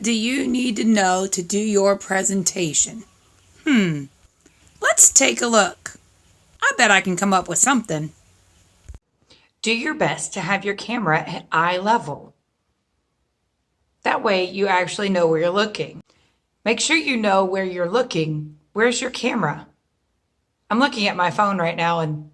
do you need to know to do your presentation? Let's take a look. I bet I can come up with something. Do your best to have your camera at eye level. That way you actually know where you're looking. Make sure you know where you're looking. Where's your camera? I'm looking at my phone right now and...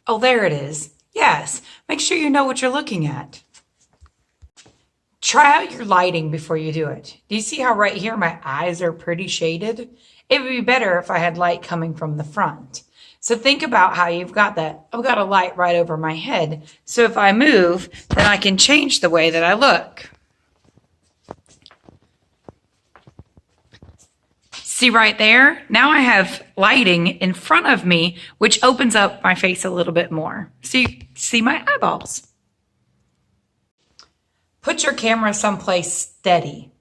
oh, there it is. Yes, make sure you know what you're looking at. Try out your lighting before you do it. Do you see how right here my eyes are pretty shaded? It would be better if I had light coming from the front. So think about how you've got that. I've got a light right over my head. So if I move, then I can change the way that I look. See right there? Now I have lighting in front of me, which opens up my face a little bit more. So you see my eyeballs. Put your camera someplace steady.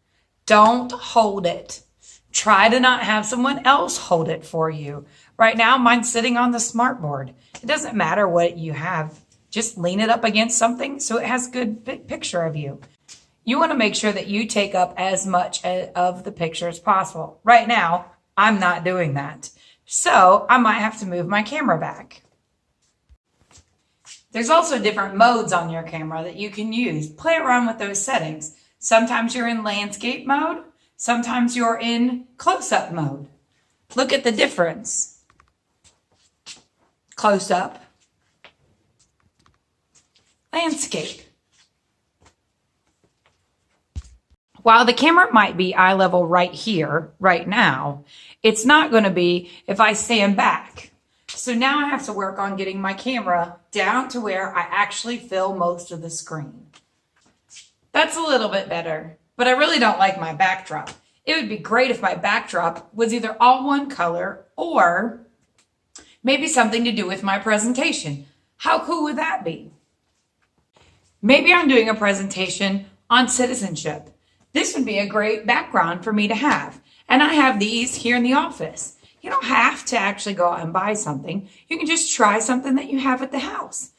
Don't hold it. Try to not have someone else hold it for you. Right now, mine's sitting on the smartboard. It doesn't matter what you have. Just lean it up against something so it has a good picture of you. You want to make sure that you take up as much of the picture as possible. Right now, I'm not doing that. So I might have to move my camera back. There's also different modes on your camera that you can use. Play around with those settings. Sometimes you're in landscape mode. Sometimes you're in close-up mode. Look at the difference. Close-up. Landscape. While the camera might be eye level right here, right now, it's not going to be if I stand back. So now I have to work on getting my camera down to where I actually fill most of the screen. That's a little bit better, but I really don't like my backdrop. It would be great if my backdrop was either all one color or maybe something to do with my presentation. How cool would that be? Maybe I'm doing a presentation on citizenship. This would be a great background for me to have. And I have these here in the office. You don't have to actually go out and buy something. You can just try something that you have at the house.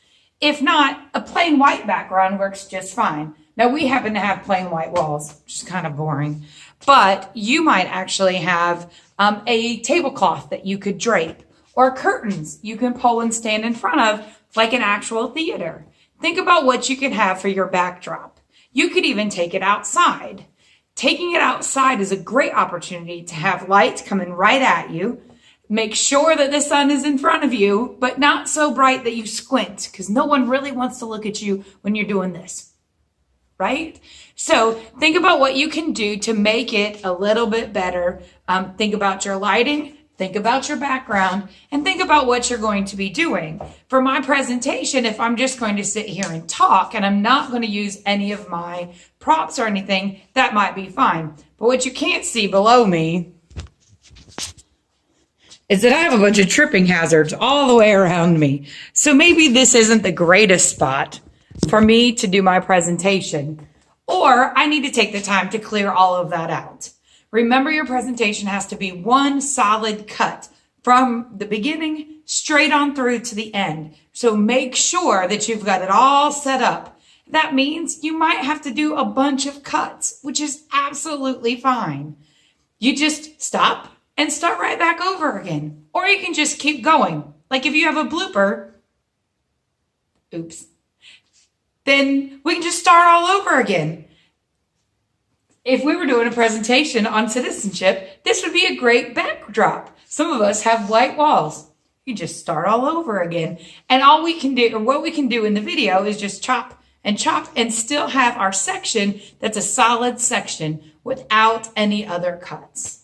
If not, a plain white background works just fine. Now, we happen to have plain white walls, which is kind of boring. But you might actually have a tablecloth that you could drape or curtains you can pull and stand in front of like an actual theater. Think about what you can have for your backdrop. You could even take it outside. Taking it outside is a great opportunity to have light coming right at you. Make sure that the sun is in front of you, but not so bright that you squint, because no one really wants to look at you when you're doing this, right? So think about what you can do to make it a little bit better. Think about your lighting. Think about your background and think about what you're going to be doing. For my presentation, if I'm just going to sit here and talk and I'm not going to use any of my props or anything, that might be fine. But what you can't see below me is that I have a bunch of tripping hazards all the way around me. So maybe this isn't the greatest spot for me to do my presentation, or I need to take the time to clear all of that out. Remember, your presentation has to be one solid cut from the beginning straight on through to the end. So make sure that you've got it all set up. That means you might have to do a bunch of cuts, which is absolutely fine. You just stop and start right back over again. Or you can just keep going. Like if you have a blooper, oops, then we can just start all over again. If we were doing a presentation on citizenship, this would be a great backdrop. Some of us have white walls. You just start all over again. And all we can do, or what we can do in the video, is just chop and still have our section that's a solid section without any other cuts.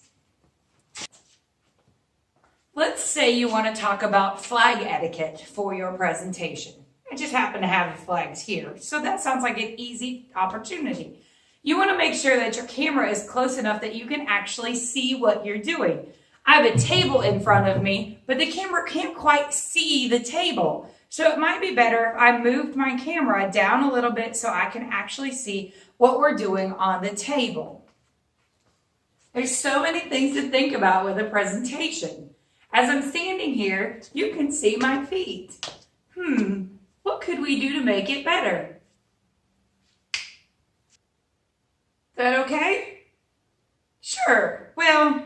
Let's say you want to talk about flag etiquette for your presentation. I just happen to have the flags here, so that sounds like an easy opportunity. You want to make sure that your camera is close enough that you can actually see what you're doing. I have a table in front of me, but the camera can't quite see the table. So it might be better if I moved my camera down a little bit so I can actually see what we're doing on the table. There's so many things to think about with a presentation. As I'm standing here, you can see my feet. What could we do to make it better? That okay? Sure. Well,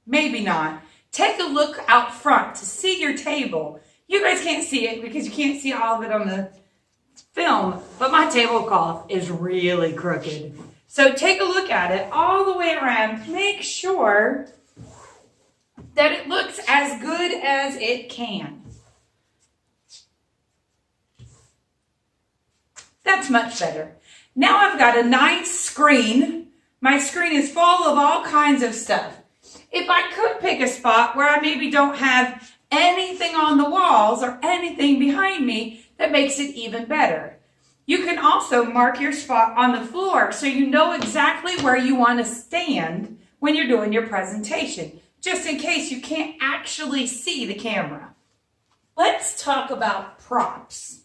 maybe not. Take a look out front to see your table. You guys can't see it because you can't see all of it on the film, but my tablecloth is really crooked. So take a look at it all the way around. Make sure that it looks as good as it can. That's much better. Now I've got a nice screen. My screen is full of all kinds of stuff. If I could pick a spot where I maybe don't have anything on the walls or anything behind me, that makes it even better. You can also mark your spot on the floor so you know exactly where you want to stand when you're doing your presentation, just in case you can't actually see the camera. Let's talk about props.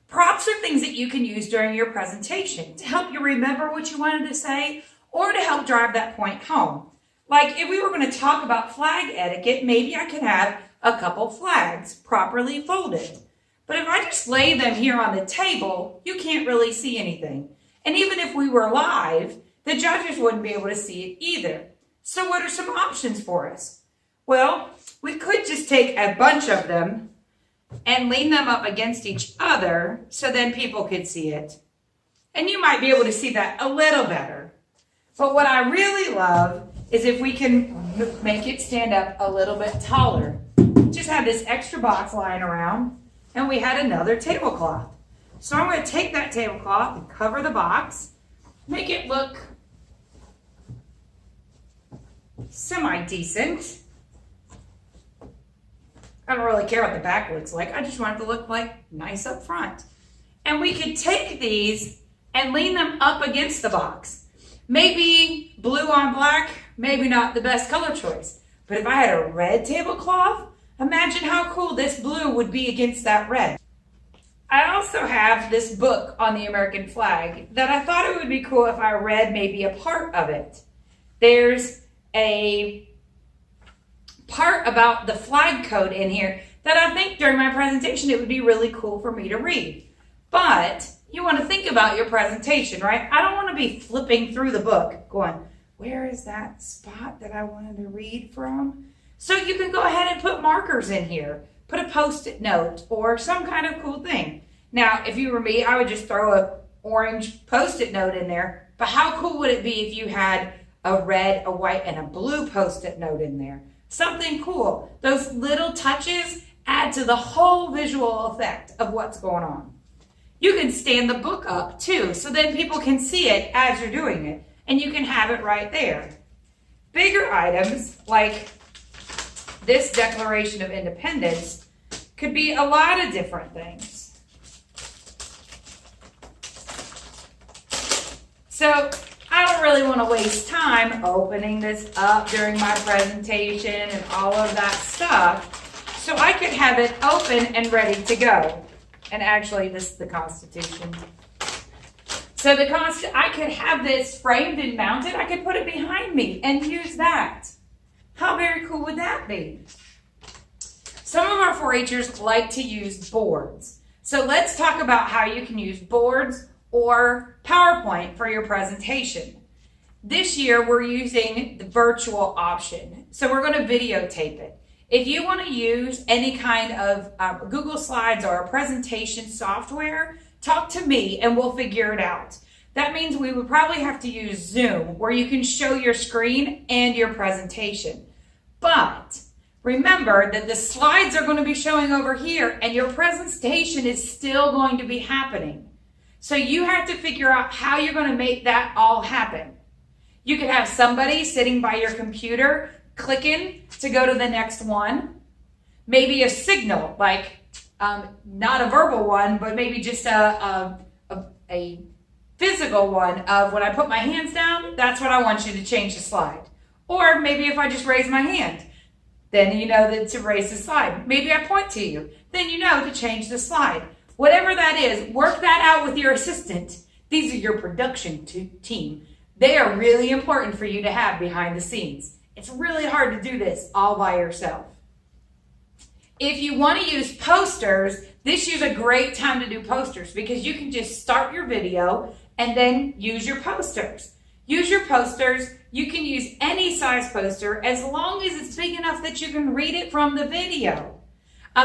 Props are things that you can use during your presentation to help you remember what you wanted to say or to help drive that point home. Like if we were going to talk about flag etiquette, maybe I could have a couple flags properly folded. But if I just lay them here on the table, you can't really see anything. And even if we were live, the judges wouldn't be able to see it either. So what are some options for us? Well, we could just take a bunch of them and lean them up against each other so then people could see it. And you might be able to see that a little better. But what I really love is if we can make it stand up a little bit taller. Just have this extra box lying around. And we had another tablecloth. So I'm going to take that tablecloth and cover the box, make it look semi-decent. I don't really care what the back looks like. I just want it to look like nice up front. And we could take these and lean them up against the box. Maybe blue on black, maybe not the best color choice. But if I had a red tablecloth, imagine how cool this blue would be against that red. I also have this book on the American flag that I thought it would be cool if I read maybe a part of it. There's a part about the flag code in here that I think during my presentation it would be really cool for me to read. But you want to think about your presentation, right? I don't want to be flipping through the book going, where is that spot that I wanted to read from? So you can go ahead and put markers in here, put a Post-it note or some kind of cool thing. Now, if you were me, I would just throw an orange Post-it note in there. But how cool would it be if you had a red, a white, and a blue Post-it note in there? Something cool. Those little touches add to the whole visual effect of what's going on. You can stand the book up too, so then people can see it as you're doing it. And you can have it right there. Bigger items like this Declaration of Independence could be a lot of different things. So I don't really want to waste time opening this up during my presentation and all of that stuff. So I could have it open and ready to go. And actually, this is the Constitution. So I could have this framed and mounted. I could put it behind me and use that. How very cool would that be? Some of our 4-Hers like to use boards. So let's talk about how you can use boards or PowerPoint for your presentation. This year, we're using the virtual option. So we're going to videotape it. If you want to use any kind of Google Slides or a presentation software, talk to me and we'll figure it out. That means we would probably have to use Zoom where you can show your screen and your presentation. But remember that the slides are going to be showing over here and your presentation is still going to be happening. So you have to figure out how you're going to make that all happen. You could have somebody sitting by your computer clicking to go to the next one. Maybe a signal, like not a verbal one, but maybe just a physical one of when I put my hands down, that's when I want you to change the slide. Or maybe if I just raise my hand, then you know that to raise the slide. Maybe I point to you, then you know to change the slide. Whatever that is, work that out with your assistant. These are your production team. They are really important for you to have behind the scenes. It's really hard to do this all by yourself. If you want to use posters, this year's a great time to do posters because you can just start your video and then use your posters. Use your posters. You can use any size poster as long as it's big enough that you can read it from the video.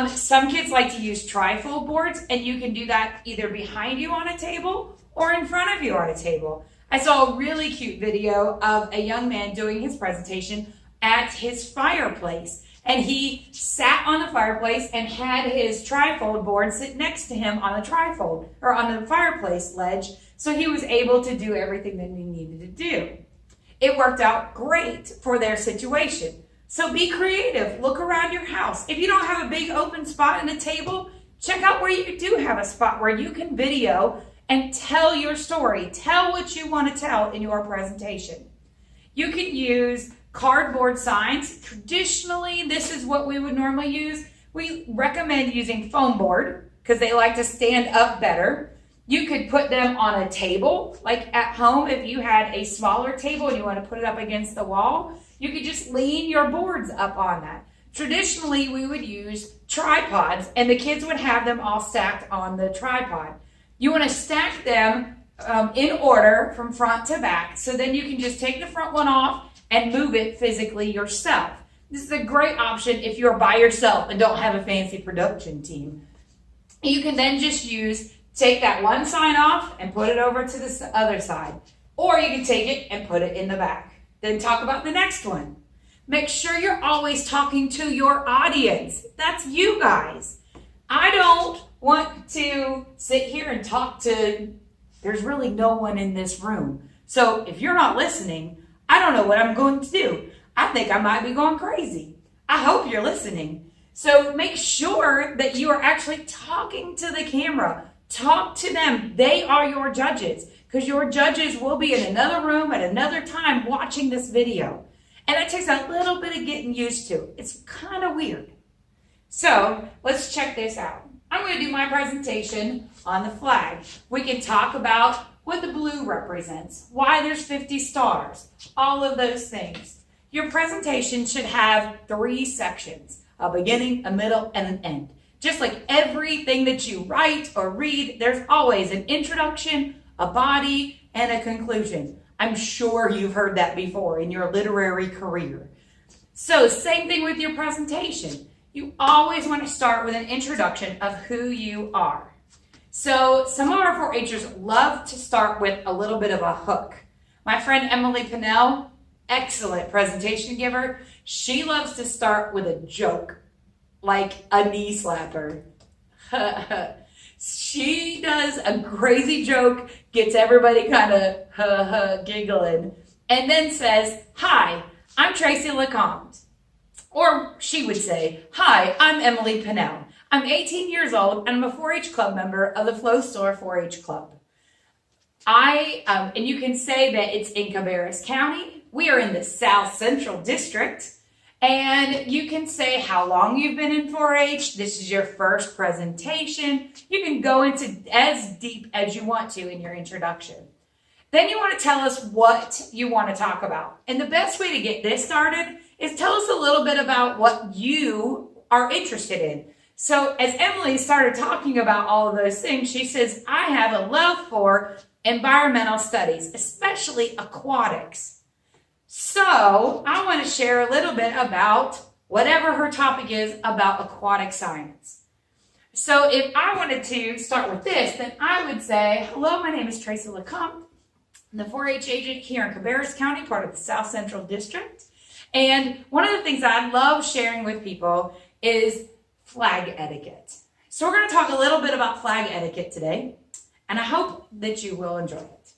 Some kids like to use trifold boards, and you can do that either behind you on a table or in front of you on a table. I saw a really cute video of a young man doing his presentation at his fireplace. And he sat on the fireplace and had his trifold board sit next to him on the trifold, or on the fireplace ledge, so he was able to do everything that he needed to do. It worked out great for their situation. So be creative. Look around your house. If you don't have a big open spot in a table, check out where you do have a spot where you can video and tell your story. Tell what you want to tell in your presentation. You can use cardboard signs. Traditionally, this is what we would normally use. We recommend using foam board because they like to stand up better. You could put them on a table, like at home. If you had a smaller table and you want to put it up against the wall, you could just lean your boards up on that. Traditionally, we would use tripods, and the kids would have them all stacked on the tripod. You want to stack them in order from front to back, so then you can just take the front one off and move it physically yourself. This is a great option if you're by yourself and don't have a fancy production team. You can then just take that one sign off and put it over to the other side. Or you can take it and put it in the back. Then talk about the next one. Make sure you're always talking to your audience. That's you guys. I don't want to sit here and talk to, there's really no one in this room. So if you're not listening, I don't know what I'm going to do. I think I might be going crazy. I hope you're listening. So make sure that you are actually talking to the camera. Talk to them. They are your judges, because your judges will be in another room at another time watching this video. And it takes a little bit of getting used to. It's kind of weird. So let's check this out. I'm going to do my presentation on the flag. We can talk about what the blue represents, why there's 50 stars, all of those things. Your presentation should have 3 sections, a beginning, a middle, and an end. Just like everything that you write or read, there's always an introduction, a body, and a conclusion. I'm sure you've heard that before in your literary career. So same thing with your presentation. You always want to start with an introduction of who you are. So some of our 4-Hers love to start with a little bit of a hook. My friend Emily Pinnell, excellent presentation giver, she loves to start with a joke, like a knee slapper. She does a crazy joke, gets everybody kind of giggling, and then says, "Hi, I'm Tracy LeCompte." Or she would say, "Hi, I'm Emily Pinnell. I'm 18 years old, and I'm a 4-H club member of the Flow Store 4-H Club. And you can say that it's in Cabarrus County. We are in the South Central District. And you can say how long you've been in 4-H. This is your first presentation. You can go into as deep as you want to in your introduction. Then you want to tell us what you want to talk about. And the best way to get this started is tell us a little bit about what you are interested in. So as Emily started talking about all of those things, she says, "I have a love for environmental studies, especially aquatics." So I want to share a little bit about whatever her topic is about aquatic science. So if I wanted to start with this, then I would say, "Hello, my name is Tracy LeCompte. I'm the 4-H agent here in Cabarrus County, part of the South Central District. And one of the things I love sharing with people is flag etiquette. So we're going to talk a little bit about flag etiquette today, and I hope that you will enjoy it.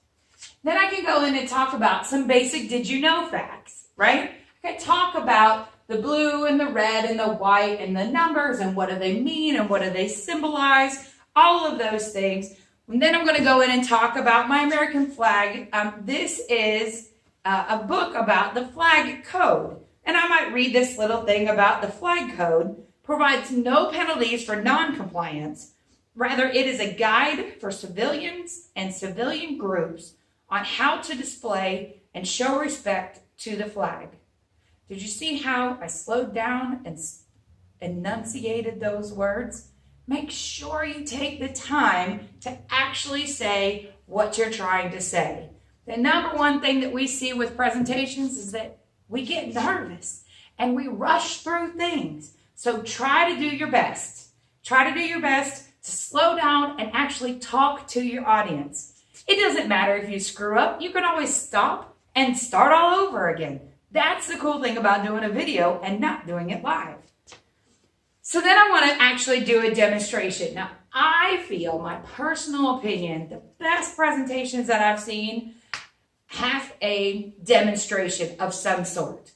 Then I can go in and talk about some basic did you know facts, right? I can talk about the blue and the red and the white and the numbers and what do they mean and what do they symbolize, all of those things. And then I'm going to go in and talk about my American flag. This is a book about the flag code. And I might read this little thing about the flag code. Provides no penalties for non-compliance. Rather, it is a guide for civilians and civilian groups on how to display and show respect to the flag. Did you see how I slowed down and enunciated those words? Make sure you take the time to actually say what you're trying to say. The number one thing that we see with presentations is that we get nervous and we rush through things. So try to do your best. Try to do your best to slow down and actually talk to your audience. It doesn't matter if you screw up. You can always stop and start all over again. That's the cool thing about doing a video and not doing it live. So then I want to actually do a demonstration. Now, I feel, my personal opinion, the best presentations that I've seen have a demonstration of some sort.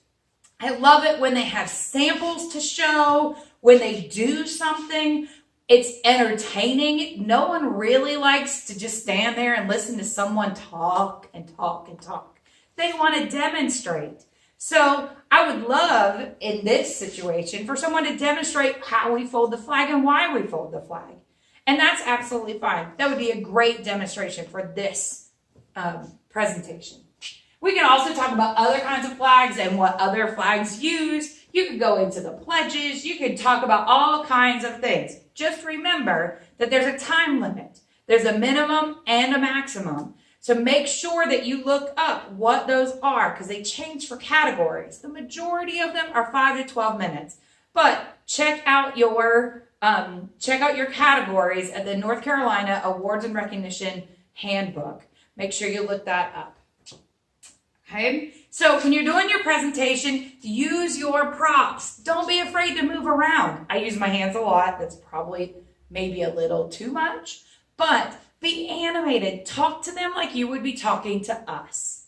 I love it when they have samples to show, when they do something. It's entertaining. No one really likes to just stand there and listen to someone talk and talk and talk. They want to demonstrate. So I would love, in this situation, for someone to demonstrate how we fold the flag and why we fold the flag. And that's absolutely fine. That would be a great demonstration for this presentation. We can also talk about other kinds of flags and what other flags use. You could go into the pledges. You could talk about all kinds of things. Just remember that there's a time limit. There's a minimum and a maximum. So make sure that you look up what those are, because they change for categories. The majority of them are 5 to 12 minutes. But check out your categories at the North Carolina Awards and Recognition Handbook. Make sure you look that up. Okay, so when you're doing your presentation, use your props. Don't be afraid to move around. I use my hands a lot. That's probably maybe a little too much, but be animated. Talk to them like you would be talking to us.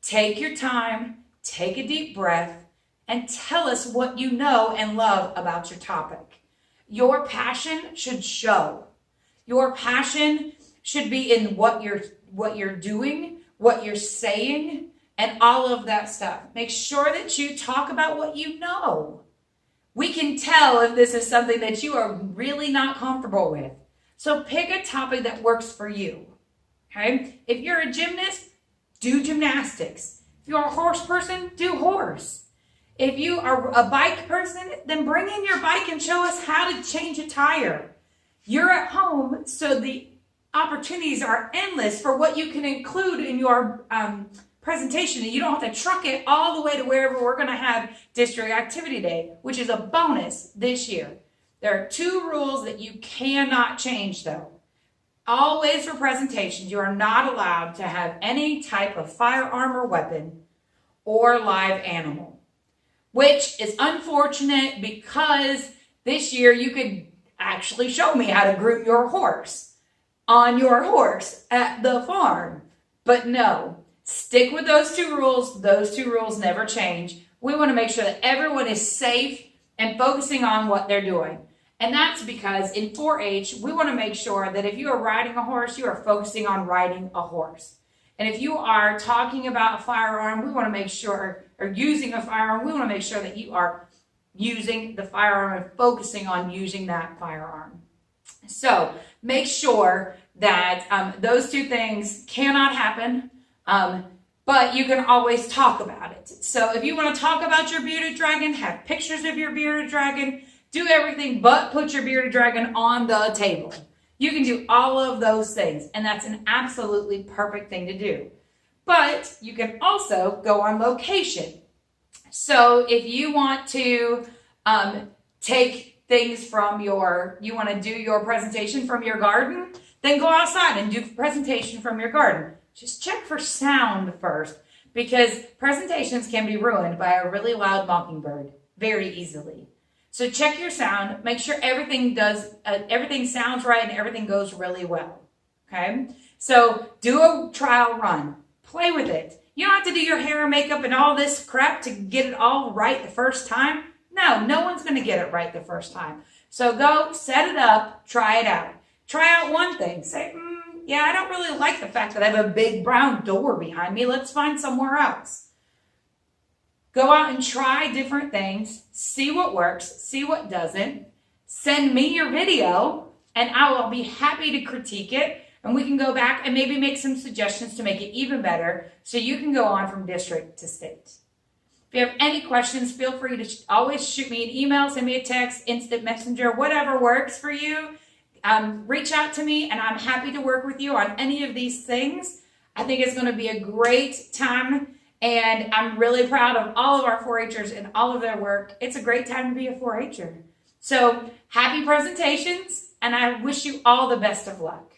Take your time, take a deep breath, and tell us what you know and love about your topic. Your passion should show. Your passion should be in what you're doing, what you're saying, and all of that stuff. Make sure that you talk about what you know. We can tell if this is something that you are really not comfortable with. So pick a topic that works for you. Okay? If you're a gymnast, do gymnastics. If you're a horse person, do horse. If you are a bike person, then bring in your bike and show us how to change a tire. You're at home, so the opportunities are endless for what you can include in your presentation, and you don't have to truck it all the way to wherever we're going to have District Activity Day, which is a bonus this year. There are 2 rules that you cannot change, though. Always for presentations, you are not allowed to have any type of firearm or weapon or live animal, which is unfortunate because this year you could actually show me how to group your horse on your horse at the farm. But no, stick with those 2 rules. Those 2 rules never change. We want to make sure that everyone is safe and focusing on what they're doing. And that's because in 4-H, we want to make sure that if you are riding a horse, you are focusing on riding a horse. And if you are talking about a firearm, we want to make sure, or using a firearm, we want to make sure that you are using the firearm and focusing on using that firearm. So make sure that those 2 things cannot happen, but you can always talk about it. So if you want to talk about your bearded dragon, have pictures of your bearded dragon, do everything but put your bearded dragon on the table. You can do all of those things, and that's an absolutely perfect thing to do. But you can also go on location. So if you want to take things from you want to do your presentation from your garden, then go outside and do presentation from your garden. Just check for sound first, because presentations can be ruined by a really loud mockingbird very easily. So check your sound, make sure everything sounds right and everything goes really well. Okay? So do a trial run. Play with it. You don't have to do your hair and makeup and all this crap to get it all right the first time. No one's going to get it right the first time. So go set it up, try it out. Try out one thing. Say, yeah, I don't really like the fact that I have a big brown door behind me. Let's find somewhere else. Go out and try different things. See what works. See what doesn't. Send me your video, and I will be happy to critique it. And we can go back and maybe make some suggestions to make it even better so you can go on from district to state. If you have any questions, feel free to always shoot me an email, send me a text, instant messenger, whatever works for you. Reach out to me, and I'm happy to work with you on any of these things. I think it's going to be a great time, and I'm really proud of all of our 4-Hers and all of their work. It's a great time to be a 4-Her. So happy presentations, and I wish you all the best of luck.